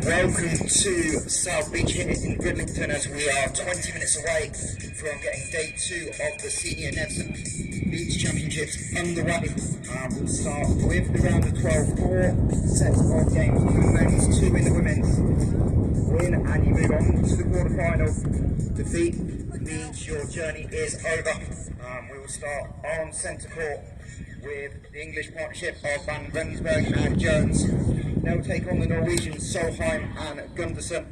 Welcome to South Beach here in Bridlington, as we are 20 minutes away from getting day 2 of the Senior NEVZA Beach Championships underway. We'll start with the round of 12, 4 sets of games in the men's, 2 in the women's. Win and you move on to the quarterfinal. Defeat means your journey is over. We will start on centre court with the English partnership of Van Rensburg and Jones. They'll take on the Norwegians Solheim and Gunderson,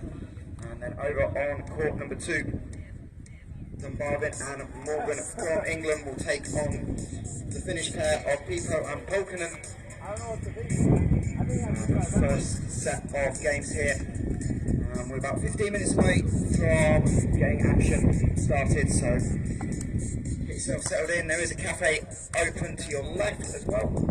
and then over on court number 2, Dunbarvin and Morgan from England will take on the Finnish pair of Pipo and Polkanen. First set of games here. We're about 15 minutes away from getting action started, so get yourself settled in. There is a cafe open to your left as well.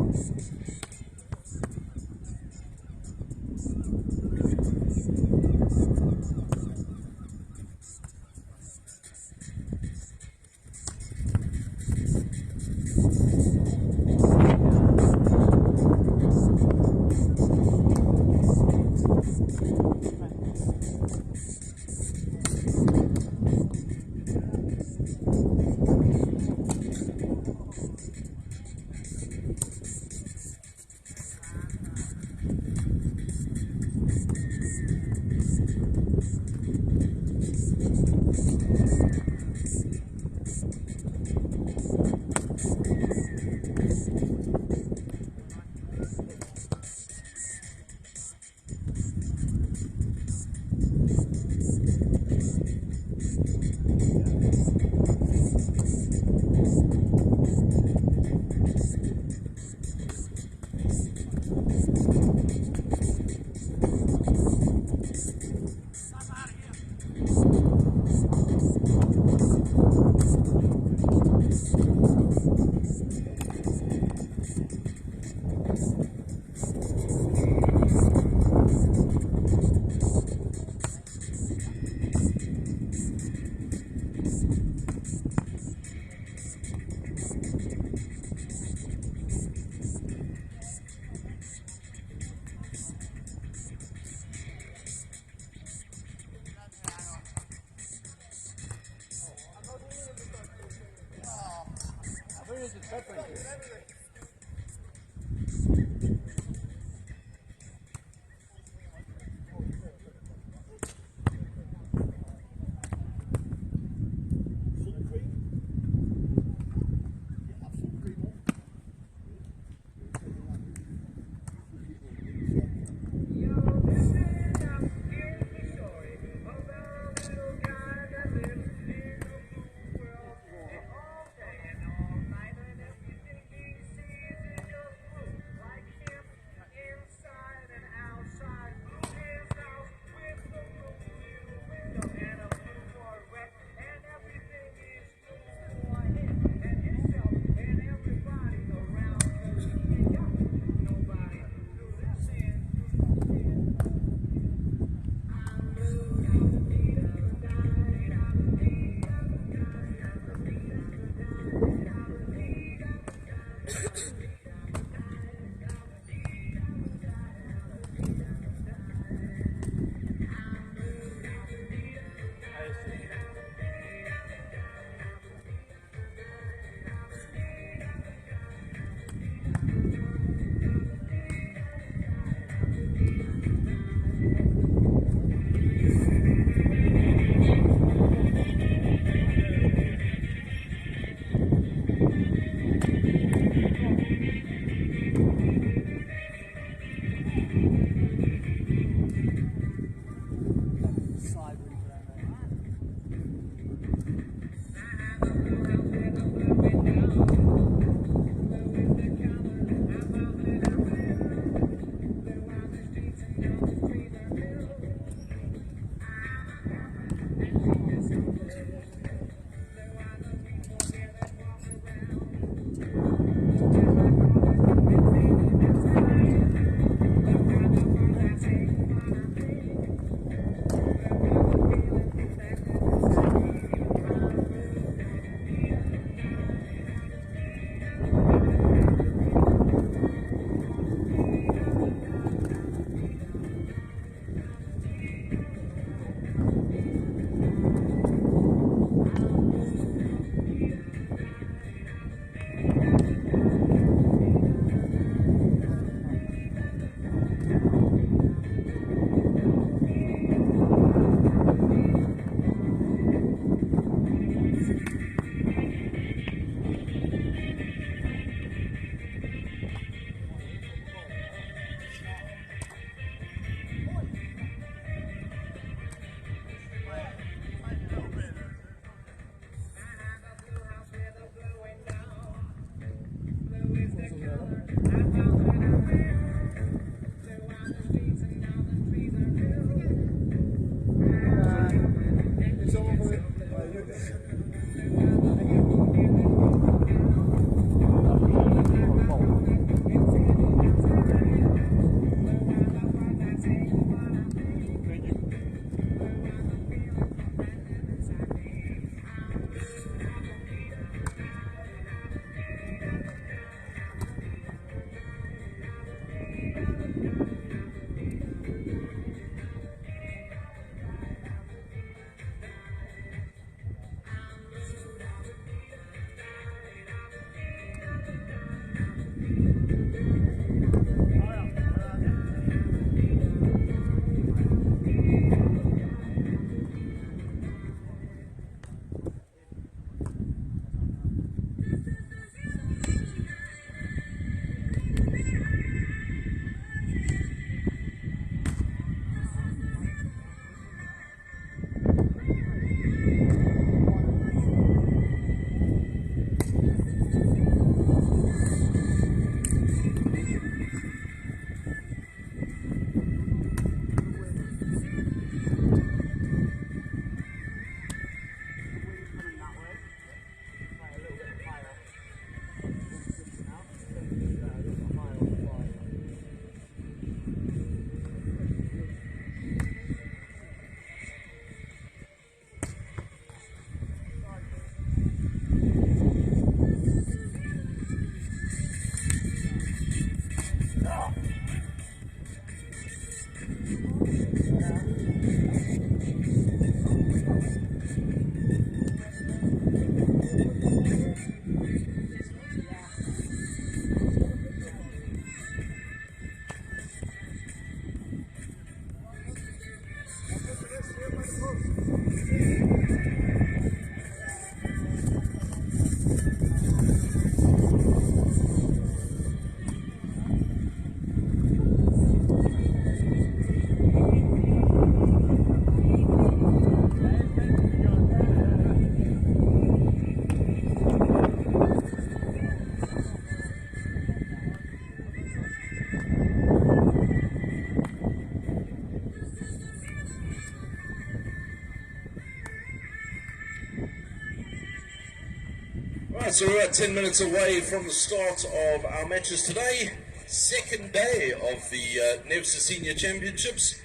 So we're about 10 minutes away from the start of our matches today. Second day of the NEVZA Senior Championships.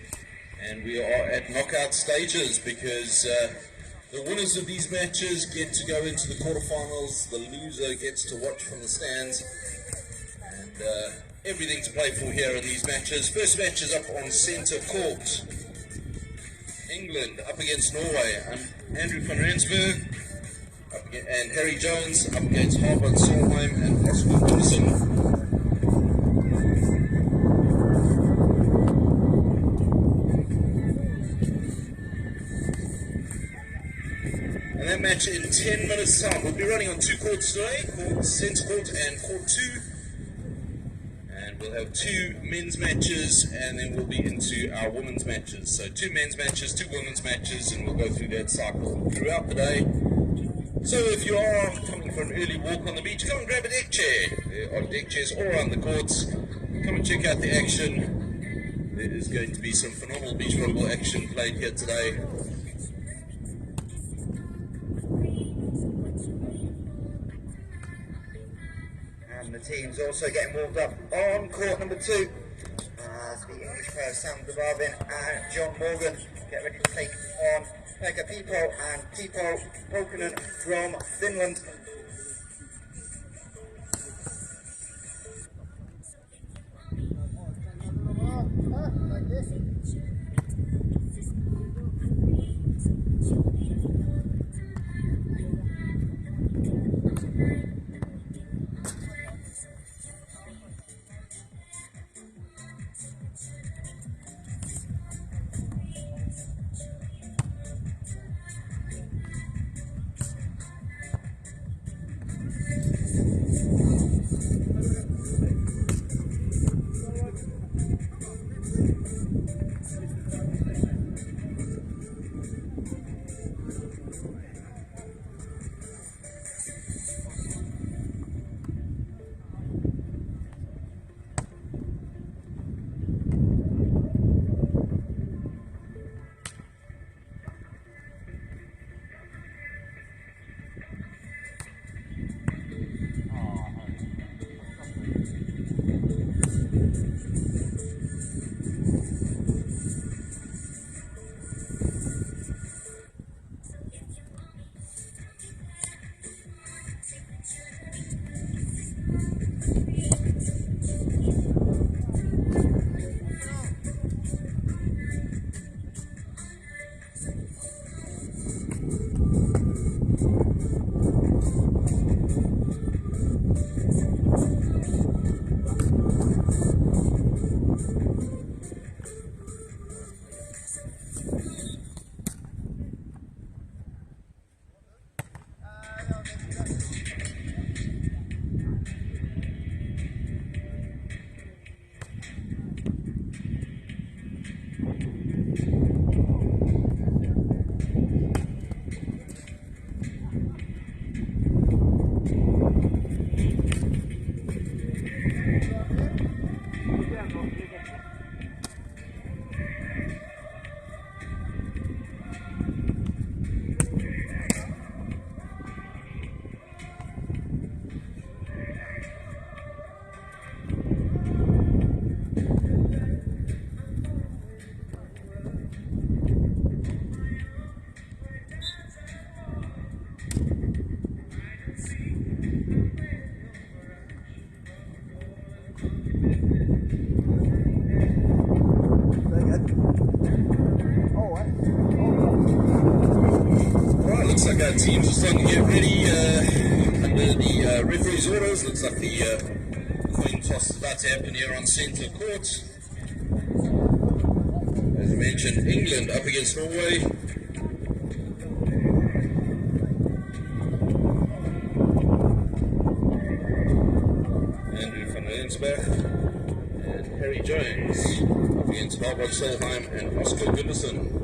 And we are at knockout stages because the winners of these matches get to go into the quarterfinals. The loser gets to watch from the stands. And everything to play for here in these matches. First match is up on centre court. England up against Norway. I'm Andrew van Rensburg. And Harry Jones up against Harvard, Solheim and Oscar Wilson. And that match in 10 minutes time. We'll be running on two courts today, court centre court and court 2. And we'll have 2 men's matches and then we'll be into our women's matches. So 2 men's matches, 2 women's matches, and we'll go through that cycle throughout the day. So if you are coming for an early walk on the beach, come and grab a deck chair. There are deck chairs all around the courts. Come and check out the action. There is going to be some phenomenal beach volleyball action played here today. And the team's also getting warmed up on court number 2. As the English players Sam Dubavin and John Morgan get ready to take on Pekka Pipo and Pipo Pokunen from Finland. Looks like our teams are starting to get ready under the referee's orders. Looks like the coin toss is about to happen here on centre court. As I mentioned, England up against Norway. Andrew van Rensburg and Harry Jones up against Barbara Solheim and Oscar Wilson.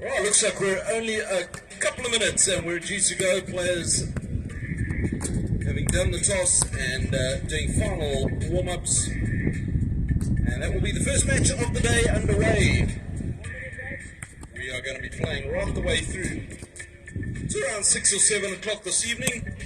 Well, looks like we're only a couple of minutes and we're due to go. Players having done the toss and doing final warm-ups. And that will be the first match of the day underway. We are going to be playing right the way through to around 6 or 7 o'clock this evening.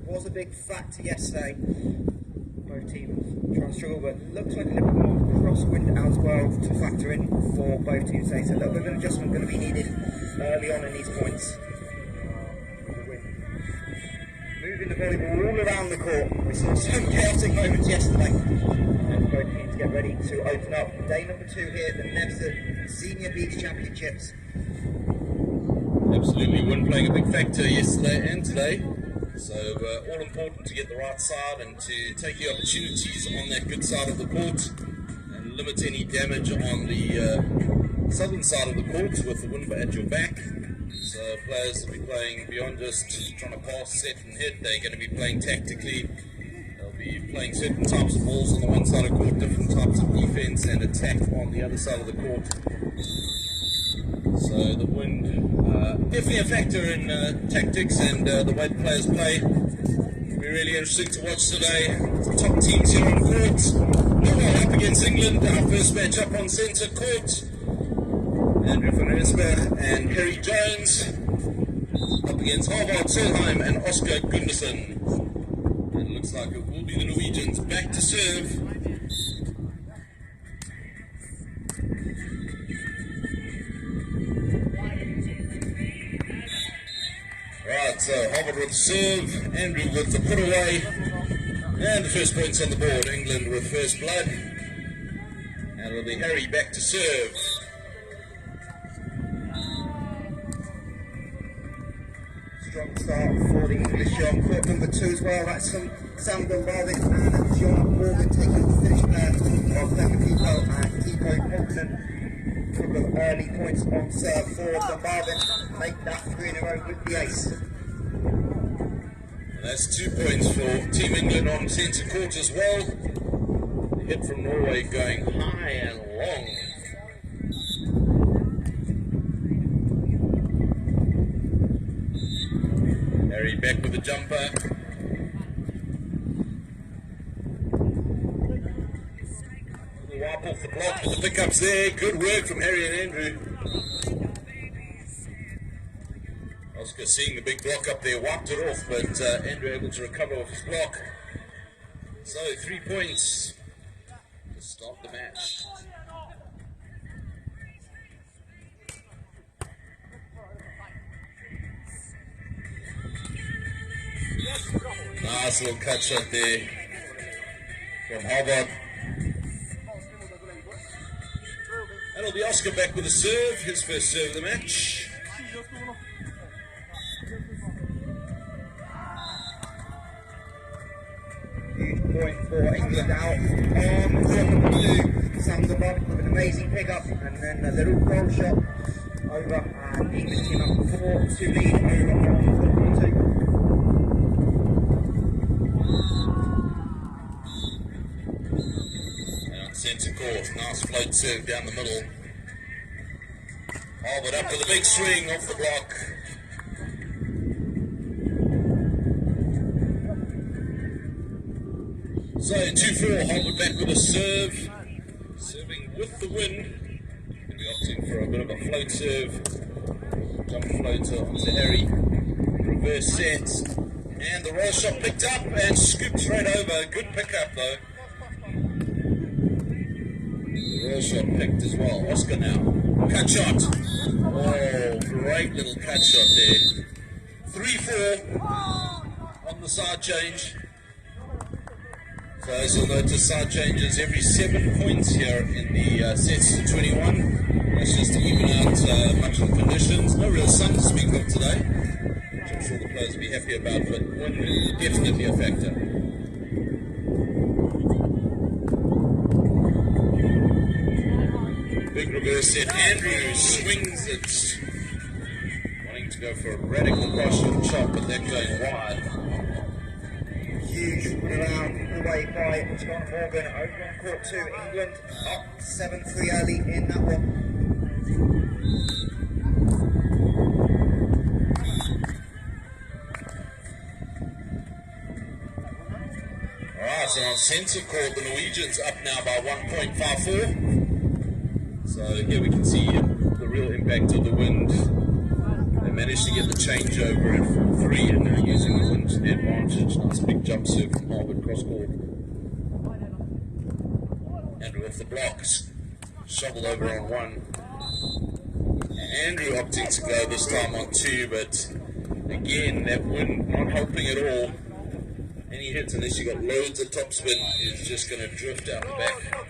Was a big factor yesterday. Both teams trying to struggle, but looks like a little bit more crosswind as well to factor in for both teams today. So a little bit of an adjustment going to be needed early on in these points. Moving the volleyball all around the court. We saw some chaotic moments yesterday. And both teams get ready to open up day number 2 here at the NEVZA Senior Beach Championships. Absolutely, wind playing a big factor yesterday and today. So all important to get the right side and to take the opportunities on that good side of the court and limit any damage on the southern side of the court with the wind at your back. So players will be playing beyond just trying to pass, set and hit. They're going to be playing tactically. They'll be playing certain types of balls on the one side of the court, different types of defense and attack on the other side of the court. So the wind, definitely a factor in tactics and the way the players play. It'll be really interesting to watch today. The top teams here on court. Norway up against England, our first match up on centre court. Andrew van Rensburg and Harry Jones up against Harvard, Solheim and Oscar Gunderson. And it looks like it will be the Norwegians back to serve. Right, so Harvard with the serve, Andrew with the put away, and the first points on the board, England with first blood, and it'll be Harry back to serve. Strong start for the English here on court number 2 as well. That's Sam Gombardic and John Morgan taking the finish pair of Becca Pico and Kiko Hilton. A couple of early points on serve for Gombardic. Make that 3 in a row with the ace. And that's 2 points for Team England on centre court as well. The hit from Norway going high and long. Harry back with the jumper. Wipe off the block with the pickups there. Good work from Harry and Andrew. Oscar seeing the big block up there, wiped it off, but Andrew able to recover off his block. So 3 points to start the match. Nice little cut shot there from Harvard. And it'll be Oscar back with a serve, his first serve of the match. Huge point for England out on court number 2. Sam Gombardic with an amazing pickup and then a little goal shot over, and the English team up 4-2 lead over on court number 2. Centre court, nice float serve down the middle. Harvard up with a big swing off the block. So 2-4, Harvard back with a serve. Serving with the wind. Andrew opting for a bit of a float serve. Jump floater onto Harry. Reverse set. And the roll shot picked up and scooped straight over. Good pickup though. The roll shot picked as well. Oscar now. Cut shot. Oh, great little cut shot there. 3-4 on the side change. So as you'll notice, side changes every 7 points here in the sets to 21. That's just to even out much of the conditions. No real sun to speak of today, which I'm sure the players will be happy about, but wind is definitely a factor. Big reverse set. Andrew swings it. Wanting to go for a radical cross-field shot, but then going wide. Huge around away by John Morgan over on court 2. England up 7-3 early in that one. Alright, so on centre court, the Norwegians up now by 1.54. So here we can see the real impact of the wind. They managed to get the changeover at 4-3 and now using the wind to their advantage. Nice big jump serve from Harvard cross court. Andrew off the blocks. Shoveled over on 1. Andrew opting to go this time on 2, but again, that wind not helping at all. Any hits, unless you got loads of topspin, is just going to drift out the back.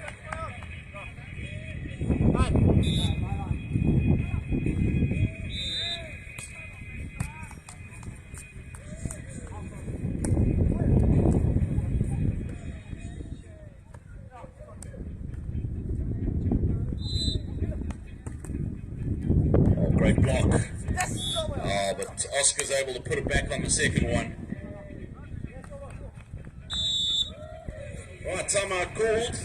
Oh, great block. Oh, but Oscar's able to put it back on the second one. Right, timeout called.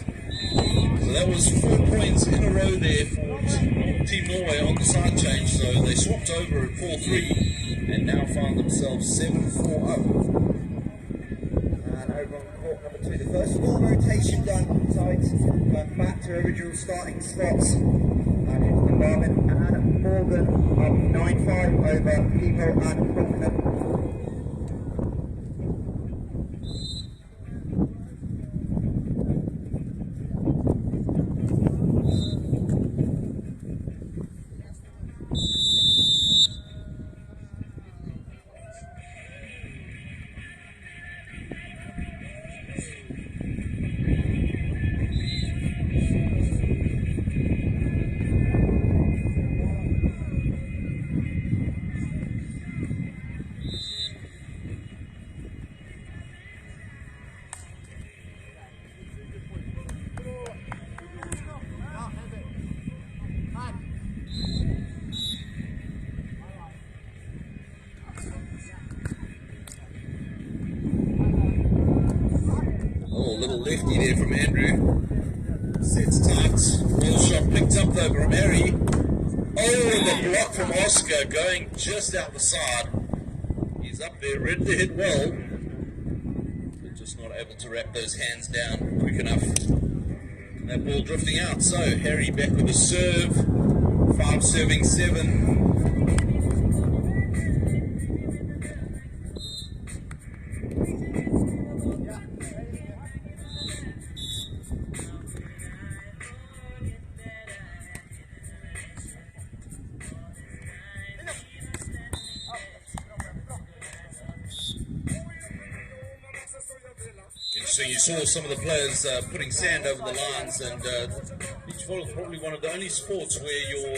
So that was 4 points in a row there for Team Norway on the side change. So they swapped over at 4-3 and now find themselves 7-4 up. And over on court number 2, the first full rotation done. Sides going back to original starting spots. And into the Barman and Morgan up 9-5 over People and Faulkner. Little lefty there from Andrew. Sets tight. Roll shot picked up though from Harry. Oh, the block from Oscar going just out the side. He's up there, ready to hit well, but just not able to wrap those hands down quick enough. And that ball drifting out. So Harry back with a serve. 5 serving 7. So you saw some of the players putting sand over the lines, and beach volleyball is probably one of the only sports where your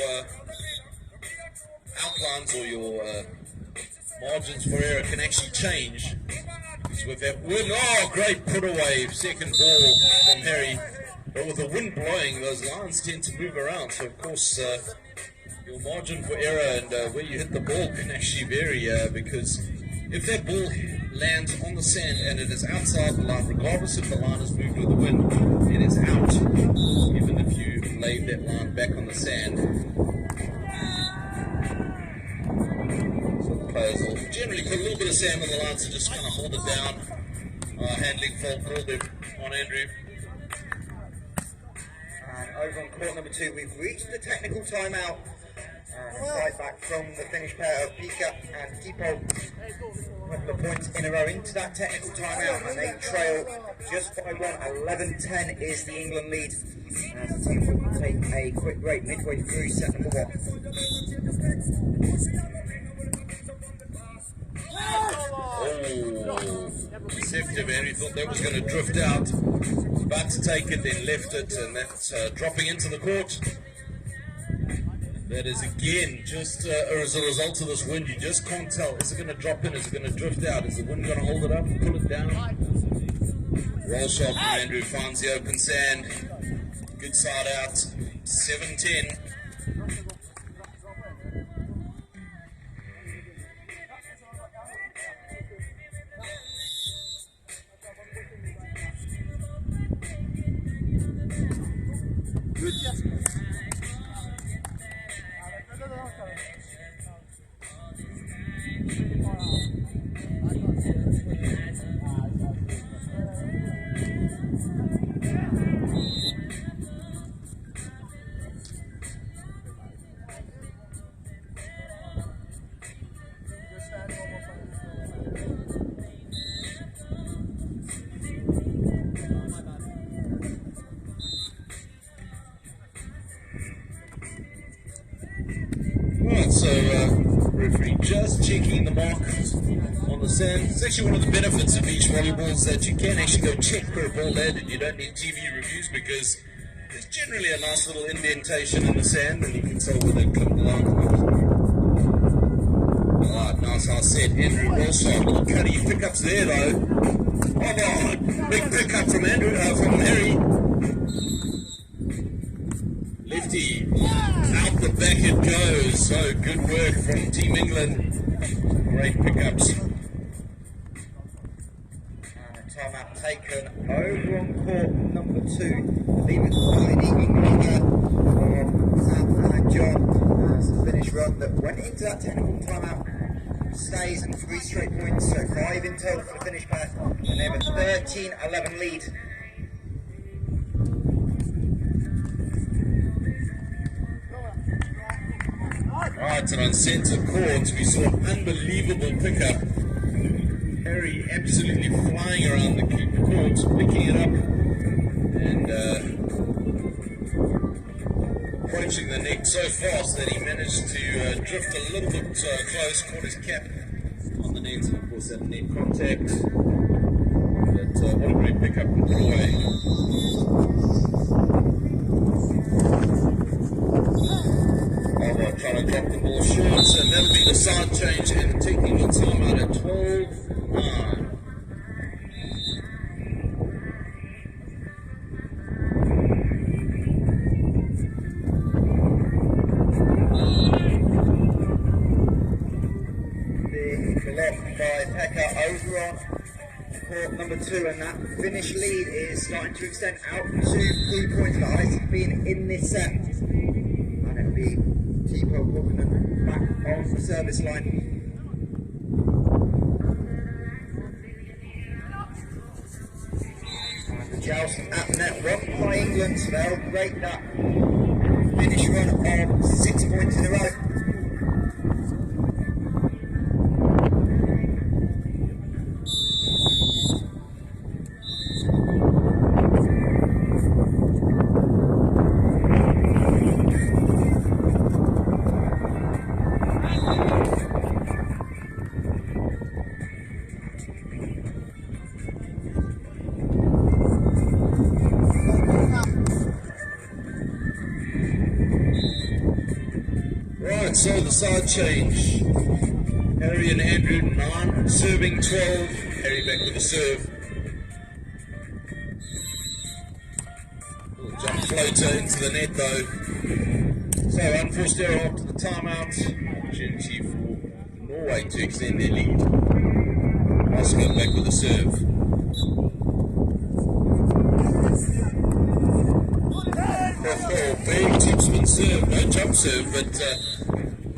outlines or your margins for error can actually change. So with that wind, oh, great put away, second ball from Harry. But with the wind blowing, those lines tend to move around. So of course, your margin for error and where you hit the ball can actually vary because if that ball lands on the sand and it is outside the line, regardless if the line is moved with the wind, it is out, even if you lay that line back on the sand. So the players will generally put a little bit of sand on the line to just kind of hold it down. Handling fault called on Andrew. And over on court number 2, we've reached the technical timeout. Right back from the Finnish pair of Pika and Tipo. A couple of points in a row into that technical timeout, and they trail just by 1. 11-10 is the England lead. As the team will take a quick break midway through set number 1. Oh, deceptive. Henry thought that was going to drift out. About to take it, then left it, and that's dropping into the court. That is again just as a result of this wind. You just can't tell. Is it going to drop in? Is it going to drift out? Is the wind going to hold it up and pull it down? Roll shot from Andrew finds the open sand. Good side out. 7-10. Right, so referee just checking the mark on the sand. It's actually one of the benefits of beach volleyballs that you can actually go check where a ball landed. You don't need TV reviews because there's generally a nice little indentation in the sand and you can tell where they clipped the line. Alright, nice I said Andrew Wilson. Little cutty pickups there though. Oh God, big pickup from Andrew, from Harry. Lefty, out the back it goes. So good work from Team England. Great pickups. And a timeout taken over on court number 2. I believe it's Heidi England from Sam and John. That's the finish run that went into that technical timeout. Stays and 3 straight points, so 5 in total for the finish pair. And they have a 13-11 lead. Right, and on centre court, we saw an unbelievable pickup. Harry absolutely flying around the court, picking it up and approaching the net so fast that he managed to drift a little bit close, caught his cap on the net, and of course had net contact. But what a great pickup and pull away. Trying to drop the ball short, and that'll be the side change and taking the time out at 12-9. Big block by Pekka over on court number 2, and that finish lead is starting to extend out to 3 points, the highest it's been in this set. And it'll be Tipo putting them back on the service line. And the joust at net won by England, so they'll break that finish run of 6 points in a row. So the side change. Harry and Andrew 9, serving 12. Harry back with the serve. Little jump floater into the net though. So unforced error after the timeout. Opportunity for Norway to extend their lead. Oscar back with the serve. Oh, big topspin serve. No jump serve, but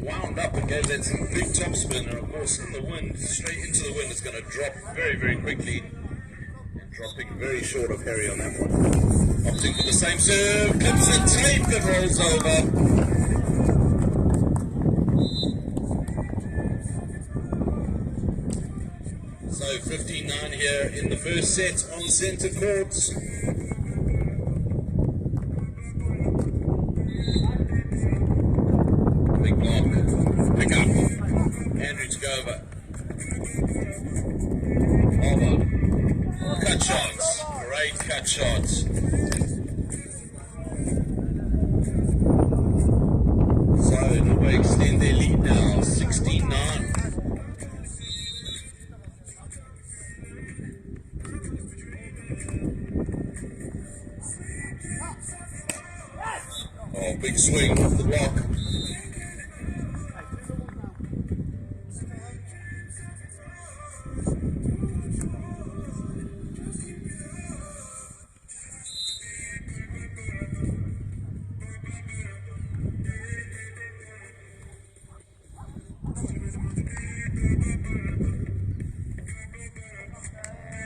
wound up and gave that some big topspin, and of course in the wind, straight into the wind, it's going to drop very, very quickly, and dropping very short of Harry on that one. Opting for the same serve, clips the tape that rolls over. So 15-9 here in the first set on centre court. Big block, pick up, Andrew to go over. Harvard, cut shots, great cut shots. So Norway extend their lead now, 16-9. Oh, big swing off the block.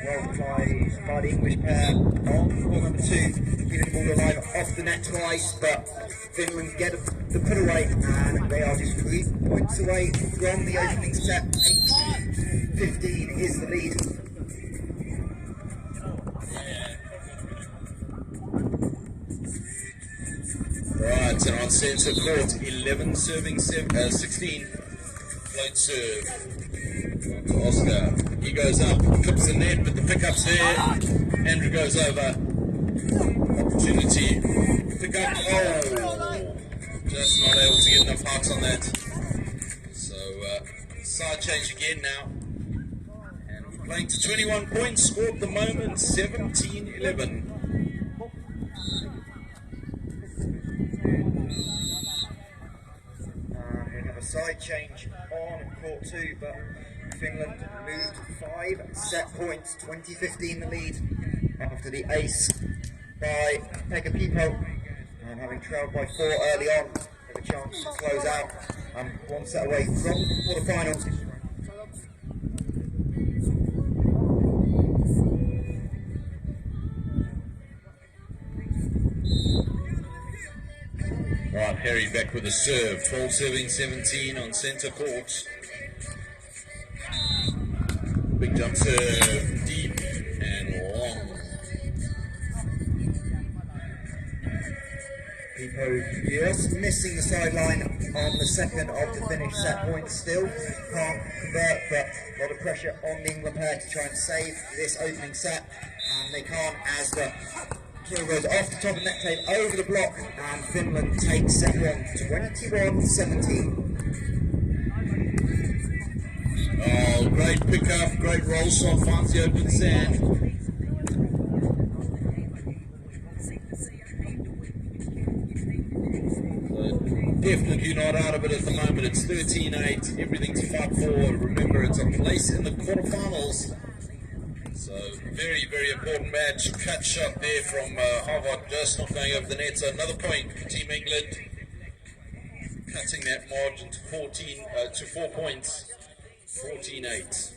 Well played by the English pair on ball number 2, keeping the ball alive off the net twice, but Finland get the put away, and they are just 3 points away from the opening set. 8-15 is the lead. Right, and on centre court, 11 serving 16. Float serve. On to Oscar. He goes up, clips the net, but the pickup's there. Andrew goes over. Opportunity. Pick up. Oh! Just not able to get enough hearts on that. So, side change again now. And we're playing to 21 points. Score at the moment, 17-11. We have a side change on court 2, but Finland moved 5 set points, 20-15 the lead after the ace by Pekka Pipo, and having trailed by 4 early on, have a chance to close out, 1 set away from the quarterfinals. Right, Harry back with a serve. 12 serving 17 on centre court. Big jump serve, deep and long. Pipo just missing the sideline on the second of the finished set point still. Can't convert, but a lot of pressure on the England pair to try and save this opening set. And they can't, as the kill goes off the top of net tape over the block, and Finland takes set 1, 21-17. Oh, great pickup, great roll shot, finds the open sand. Definitely not out of it at the moment. It's 13-8, everything to fight for. Remember, it's a place in the quarterfinals. So, very, very important match. Cut shot there from Harvard, just not going over the net. So, another point for Team England. Cutting that margin to 4 points. 14-8.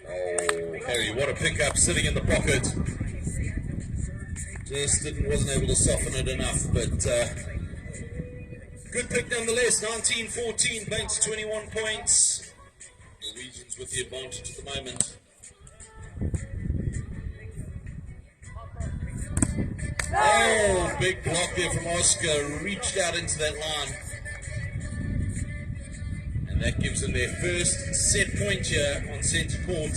Oh, Harry, what a pickup, sitting in the pocket. Just wasn't able to soften it enough, but good pick nonetheless. 19-14, playing to 21 points. Norwegians with the advantage at the moment. Oh, big block there from Oscar, reached out into that line. And that gives them their first set point here on centre court.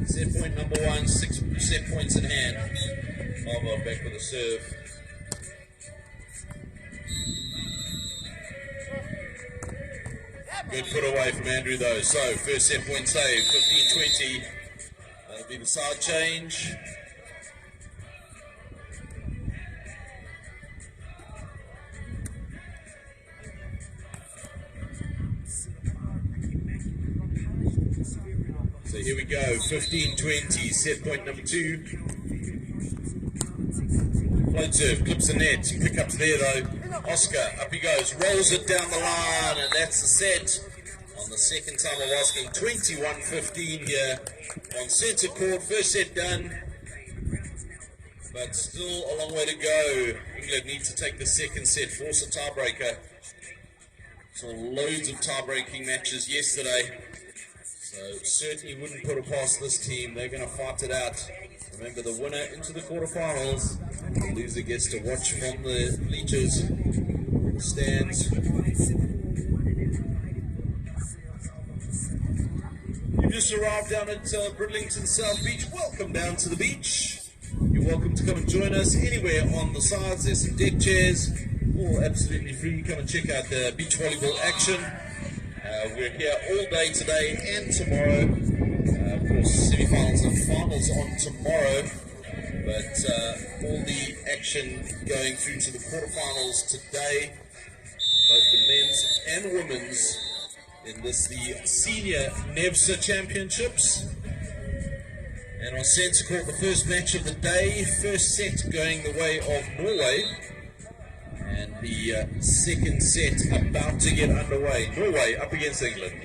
Set point number 1, 6 set points in hand. Marvel back with a serve. Good put away from Andrew though. So, first set point save, 15-20. That'll be the side change. So here we go, 15-20, set point number 2. Float serve, clips the net, pickups there though. Oscar, up he goes, rolls it down the line, and that's the set. On the second time of asking, 21-15 here on centre court. First set done, but still a long way to go. England need to take the second set, force a tiebreaker. Saw loads of tie-breaking matches yesterday, so certainly wouldn't put it past this team. They're going to fight it out. Remember, the winner into the quarterfinals. The loser gets to watch from the bleachers, the stands. You've just arrived down at Bridlington South Beach. Welcome down to the beach. You're welcome to come and join us anywhere on the sides. There's some deck chairs, all absolutely free. Come and check out the beach volleyball action. We're here all day today and tomorrow. Of course, semi-finals and finals on tomorrow. But all the action going through to the quarterfinals today, both the men's and women's, in this the Senior NEVZA Championships. And on centre court, the first match of the day, first set going the way of Norway, and the second set about to get underway. Norway up against England.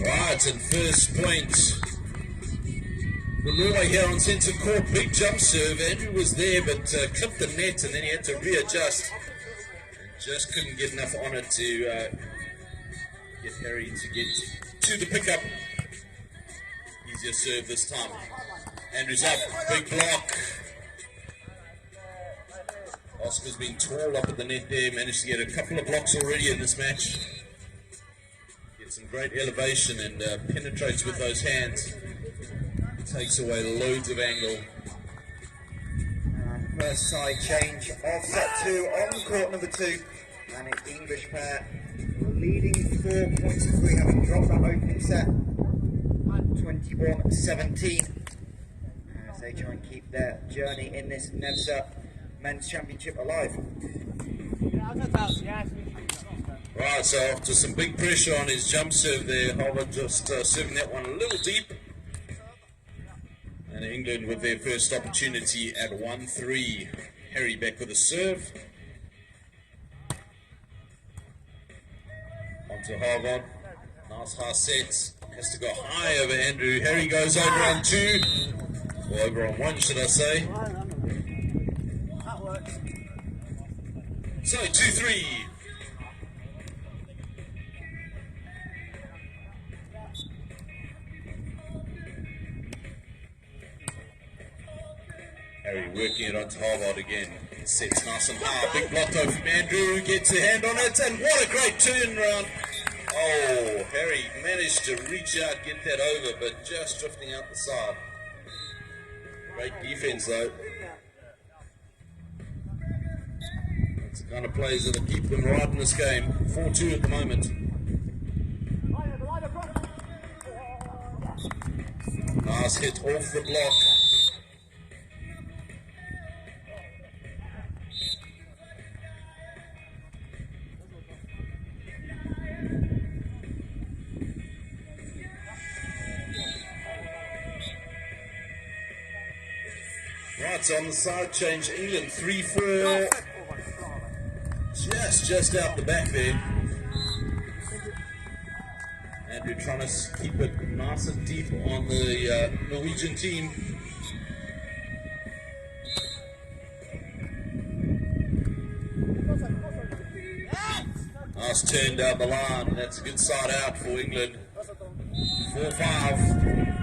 Right, and first point for Norway here on centre court. Big jump serve. Andrew was there, but clipped the net, and then he had to readjust. And just couldn't get enough on it to get Harry to get to the pickup. Easier serve this time. Andrew's up, big block. Oscar's been tall up at the net there, managed to get a couple of blocks already in this match. Some great elevation and penetrates with those hands. Takes away loads of angle. First side change of set 2 on court number 2. And it's English pair leading 4 points to 3, having dropped that opening set 21-17. As they try and keep their journey in this NEVZA Men's Championship alive. Right, so after some big pressure on his jump serve there, Harvard just serving that one a little deep. And England with their first opportunity at 1-3. Harry back with a serve. Onto Harvard. Nice high set. Has to go high over Andrew. Harry goes over on 2. Or over on 1, should I say. So 2-3. Harry working it onto Harvard again. Sets nice and high. Big block over from Andrew. Gets a hand on it. And what a great turnaround. Oh, Harry managed to reach out, get that over, but just drifting out the side. Great defense though. It's the kind of plays that'll keep them right in this game. 4-2 at the moment. Nice hit off the block. Right, so on the side change, England 3-4. Just out the back there. Andrew trying to keep it nice and deep on the Norwegian team. Nice turn down the line. That's a good side out for England. 4-5.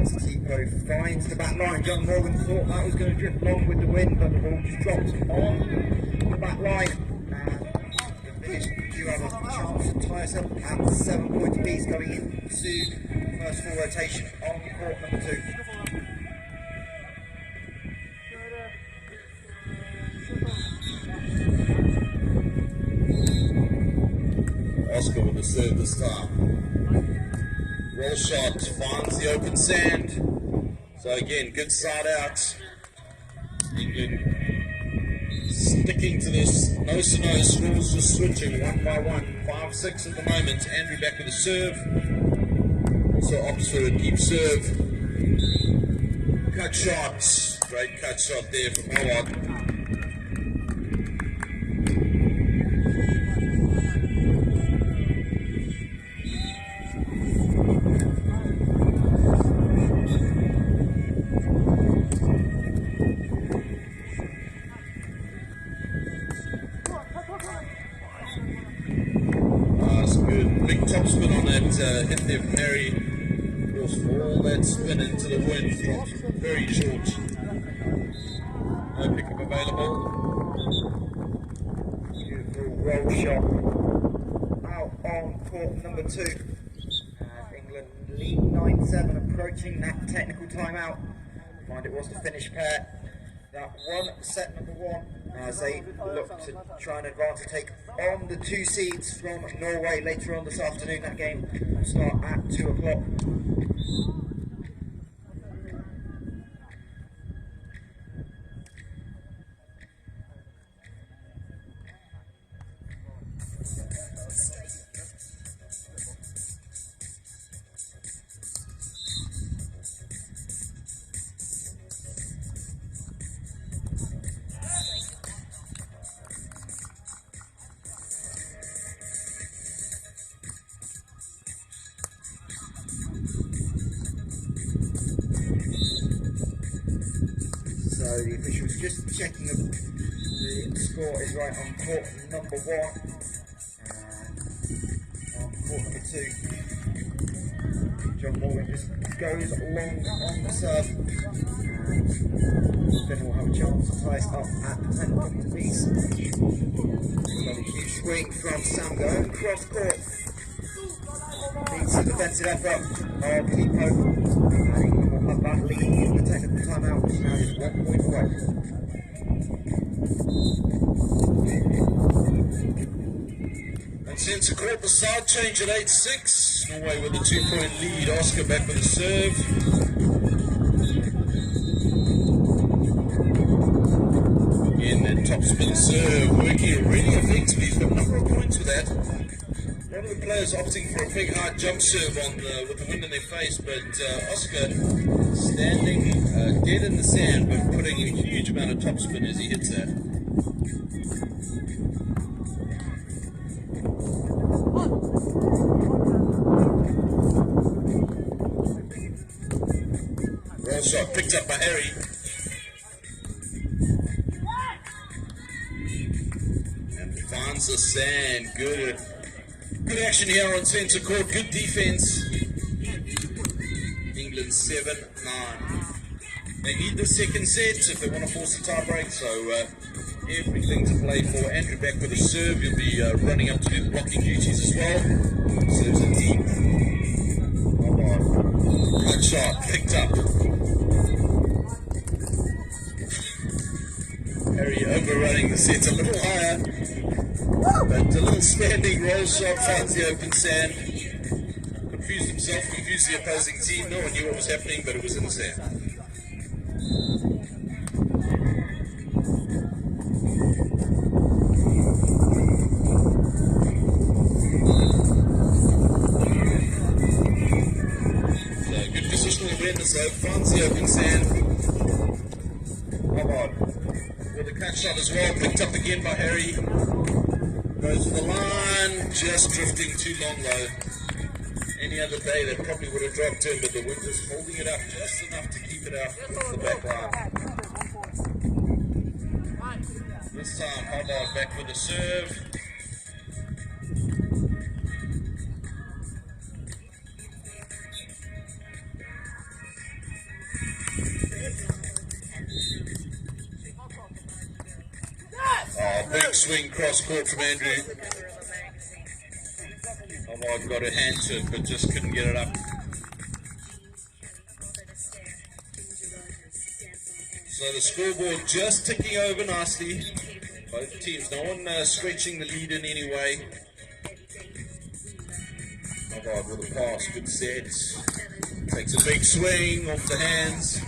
Tipo finds the back line. John Morgan thought that was going to drift long with the wind, but the ball just dropped on the back line. And the biggest do have a chance to tie us up at 7 points apiece going into the first full rotation on court number 2. Oscar with the serve this time. Roll shot, finds the open sand. So again, good side out. England sticking to this nose-to-nose, scores just switching one by one. 5-6 at the moment. Andrew back with a serve. Also opts for a deep serve. Cut shot. Great cut shot there from Majak. Big top spin on that hit there from Harry. Of course, all that spin into the wind, drops very short. No pickup available. Beautiful roll shot out on court number 2. England lead 9-7, approaching that technical timeout. Mind it was the finish pair. That one set number 1 as they look to try and advance to take on the 2 seeds from Norway later on this afternoon. That game will start at 2 o'clock. So the officials just checking the score is right on court number 1 and on court number 2. John Morgan just goes long on the serve and then we'll have a chance to tie us up at 10 points apiece. Another huge swing from Sam going cross court. Needs the defensive effort of Keepo. We'll have that lead in the technical timeout, which now is 1 point away. And since a court, the side change at 8-6. Norway with a 2-point lead. Oscar back with a serve. Again, that top spin serve working really effectively. He's got a number of points with that. A lot of the players opting for a big high jump serve with the wind in their face, but Oscar standing dead in the sand but putting a huge amount of top spin as he hits that. Roll shot picked up by Harry. And finds the sand. Good action here on centre court. Good defense. England 7-9. They need the second set if they want to force a tie break. So everything to play for. Andrew back with a serve. He'll be running up to do the blocking duties as well. Serves it deep. Good shot picked up. Harry overrunning the set a little higher. But a little standing roll shot finds the open sand. Confused himself, confused the opposing team. No one knew what was happening, but it was in the sand. So good positional awareness though, finds the open sand. Come on. With a cut shot as well, picked up again by Harry. Goes to the line, just drifting too long though. Any other day that probably would have dropped in, but the wind just holding it up just enough to keep it out of the back line. This time, Hubbard back with a serve. Oh, big swing cross court from Andrew. Hubbard got a hand to it, but just couldn't get it up. So the scoreboard just ticking over nicely. Both teams, no one stretching the lead in any way. Majak with a pass, good set. Takes a big swing off the hands.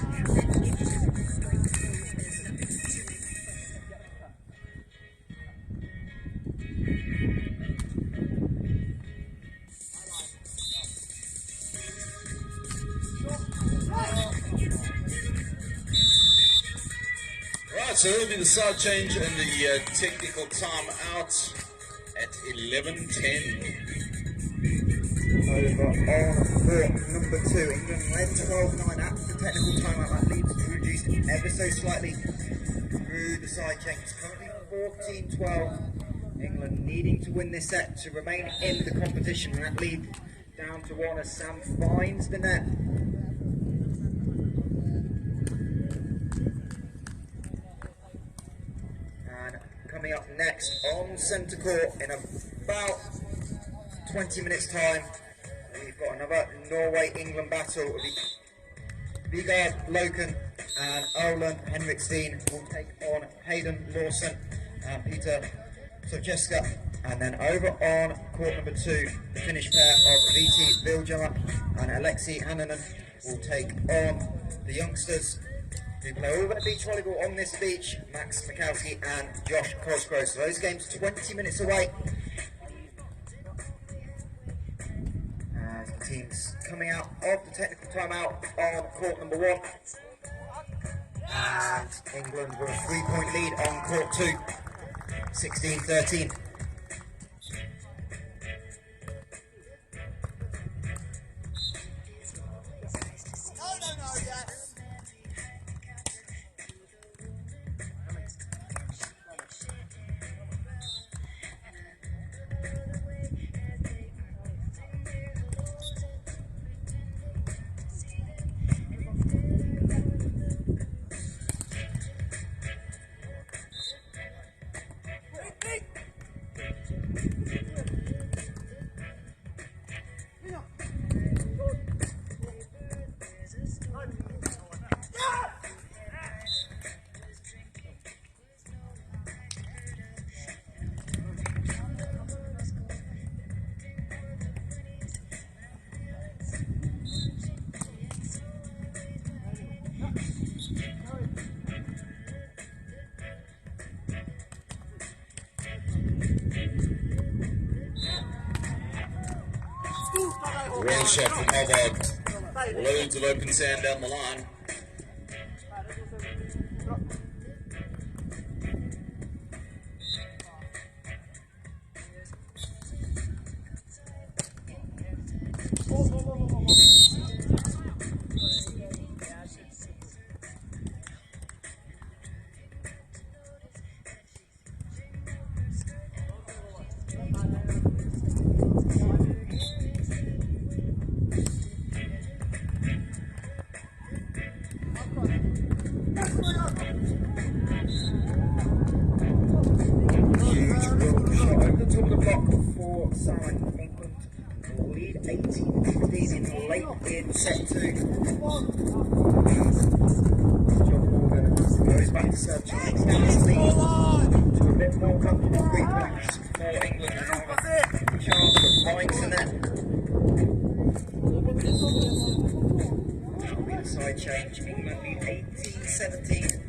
Right, so it'll be the side change and the technical time out at 11:10. Over on court number 2, England led 12-9 after the technical timeout. That lead was reduced ever so slightly through the side change. It's currently 14-12. England needing to win this set to remain in the competition. And that lead down to 1 as Sam finds the net. And coming up next on centre court in about 20 minutes time, we've got another Norway-England battle. Vigard Loken and Olan Henriksen will take on Hayden Lawson and Peter Sojeska. And then over on court number 2, the Finnish pair of Viti Viljala and Alexei Hannanen will take on the youngsters who play all their beach volleyball on this beach, Max Mikowski and Josh Cosgrove. So those games 20 minutes away. Teams coming out of the technical timeout on court number 1, and England with a 3-point lead on court 2, 16-13. Great shot from Majak. Loads of open sand down the line. In set 2, John Morgan goes back to serve Chinese lead to a bit more comfortable 3 points for England. Chance for finds the net. That'll be the side change. England lead 18-17.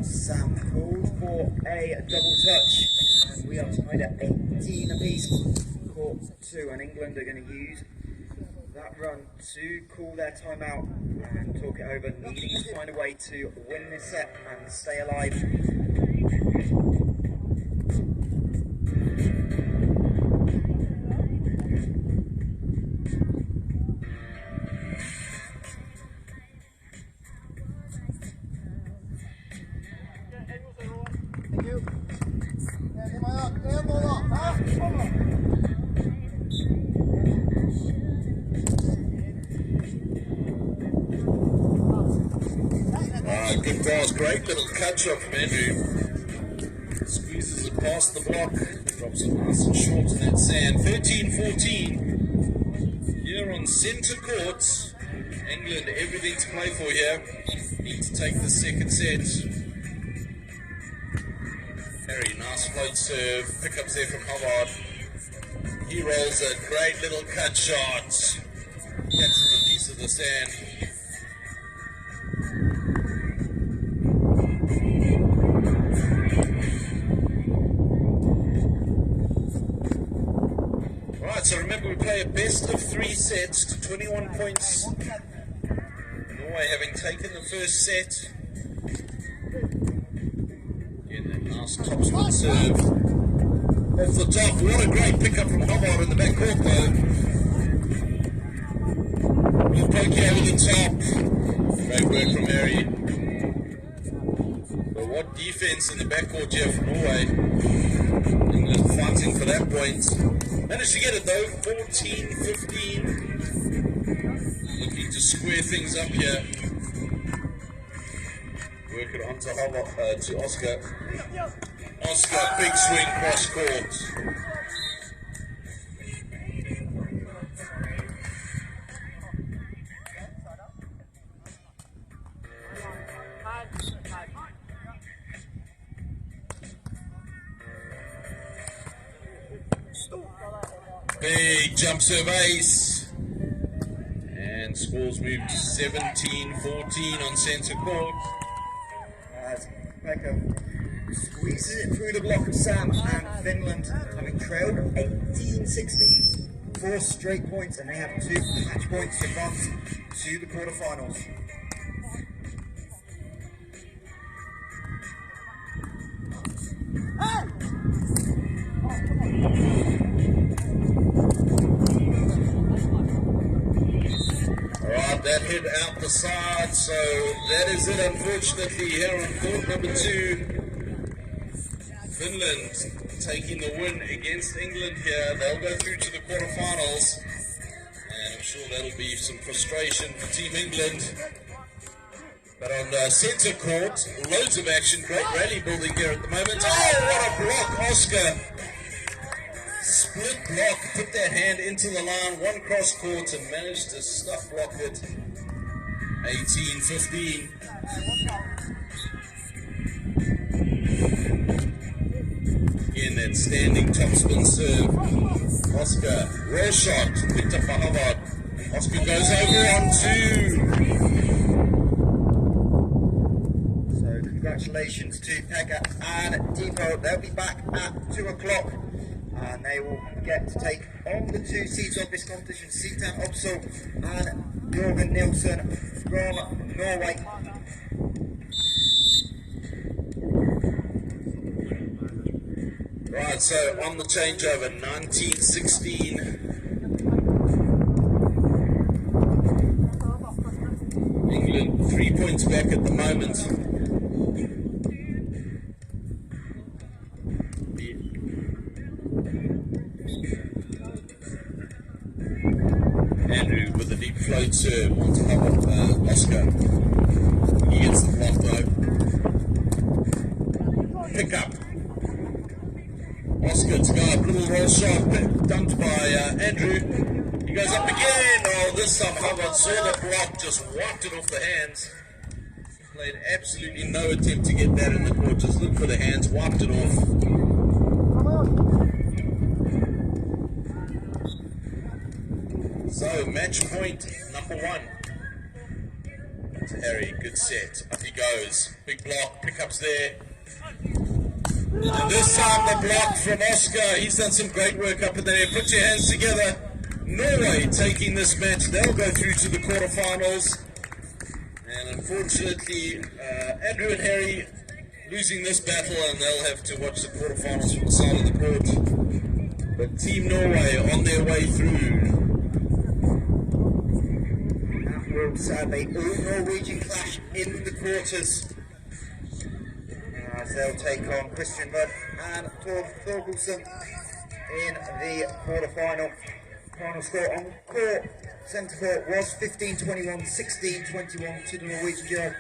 Sam calls for a double touch, and we are tied at 18 apiece. Court 2, and England are going to use that run to call their timeout and talk it over, needing to find a way to win this set and stay alive. Good pass, great little cut shot from Andrew. Squeezes it past the block, drops it nice and short in that sand. 13-14 here on centre court. England, everything to play for here. Need to take the second set. Very nice float serve, pickups there from Hubbard. He rolls a great little cut shot. Catches a piece of the sand. Right, so remember we play a best of 3 sets to 21 points. Norway having taken the first set. Again, that nice topspin serve. Off the top, what a great pickup from Hubbard in the back court though. Little poke over the top. Great work from Harry. But what defense in the backcourt here for Norway. England fighting for that point. Managed to get it though, 14-15. Looking to square things up here. Work it onto Hubbard, to Oscar. Oscar, big swing cross court. Big jump serve ace. And scores moved 17-14 on centre court. Squeezes it through the block of Sam, and Finland having trailed 18-16. 4 straight points, and they have 2 match points to advance to the quarterfinals. Alright, that hit out the side, so that is it unfortunately here on court number 2. Finland taking the win against England here. They'll go through to the quarterfinals, and I'm sure that'll be some frustration for Team England. But on centre court, loads of action, great rally building here at the moment. Oh, what a block, Oscar! Split block, put that hand into the line, one cross court, and managed to stuff block it. 18-15. Again, that standing topspin serve. Oscar, raw shot, picked up by Hubbard. Oscar goes over on 2. So congratulations to Pekka and Depot. They'll be back at 2 o'clock. And they will get to take on the 2 seeds of this competition, Sitan Opsal and Jorgen Nilsson from Norway. Right, so on the changeover, 19-16. England 3 points back at the moment. Andrew with a deep float serve onto Oscar. He gets the block though. Pick up. Oscar to go up, little roll shot, dumped by Andrew. He goes up again. Oh, this time Hubbard saw the block, just wiped it off the hands. Played absolutely no attempt to get that in the court, just looked for the hands, wiped it off. So, match point number 1. To Harry, good set. Up he goes. Big block, pickups there. And this time the block from Oscar. He's done some great work up in there. Put your hands together. Norway taking this match. They'll go through to the quarterfinals. And unfortunately, Andrew and Harry losing this battle, and they'll have to watch the quarterfinals from the side of the court. But Team Norway on their way through. Will sadly all Norwegian clash in the quarters, as they'll take on Christian Mudd and Tor Thorgelson in the quarter-final. Final score on court, centre court, was 15-21, 16-21 to the Norwegian duo.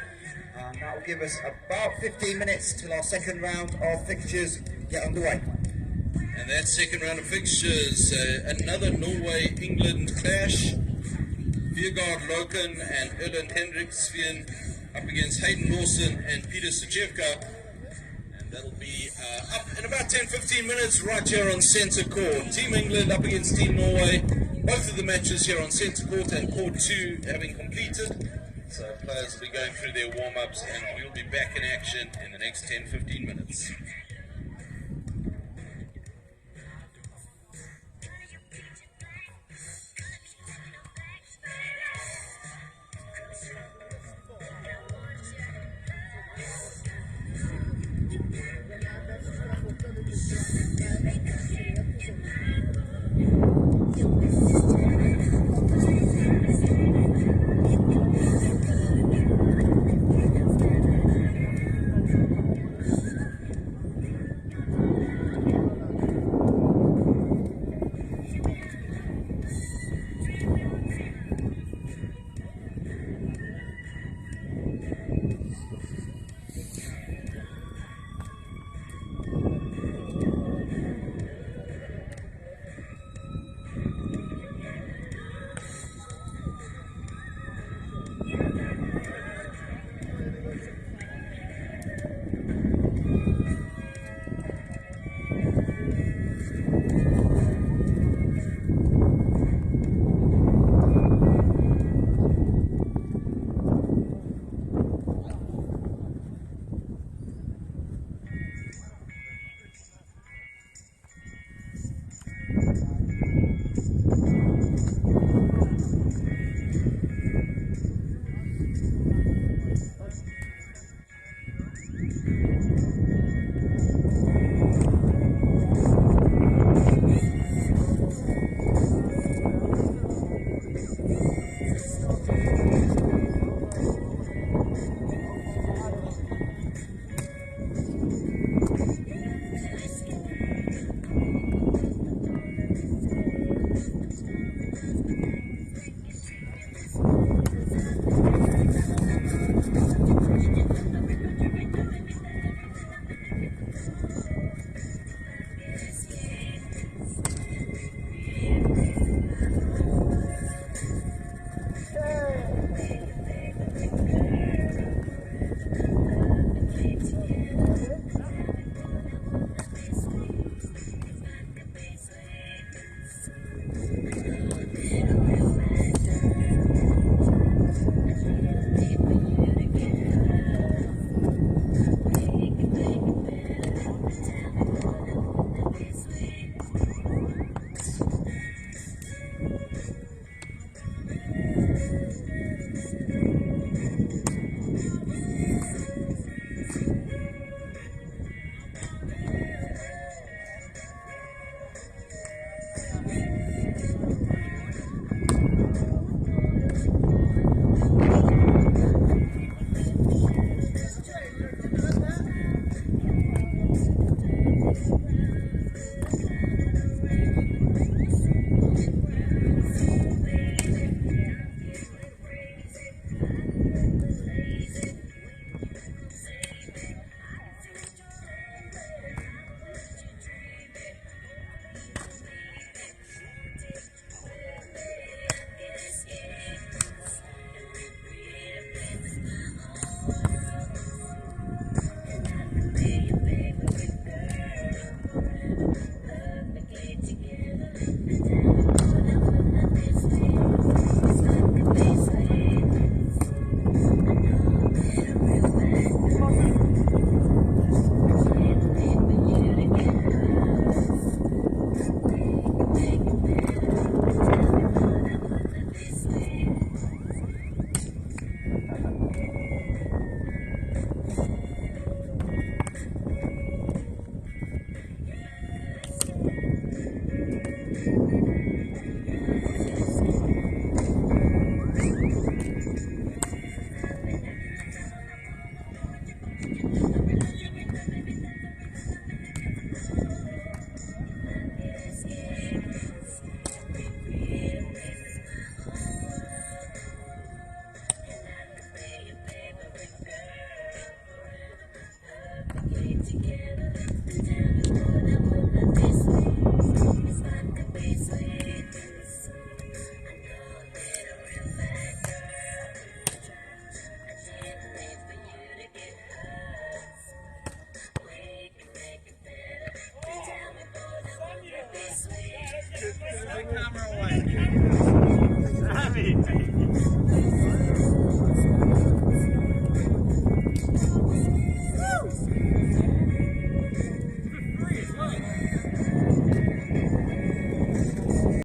And that will give us about 15 minutes till our second round of fixtures get underway. And that second round of fixtures, another Norway-England clash. Viergaard Loken and Erland Hendriksveen up against Hayden Lawson and Peter Sachevka. And that'll be up in about 10-15 minutes right here on centre court. Team England up against Team Norway. Both of the matches here on centre court and court 2 having completed. So players will be going through their warm-ups and we'll be back in action in the next 10-15 minutes.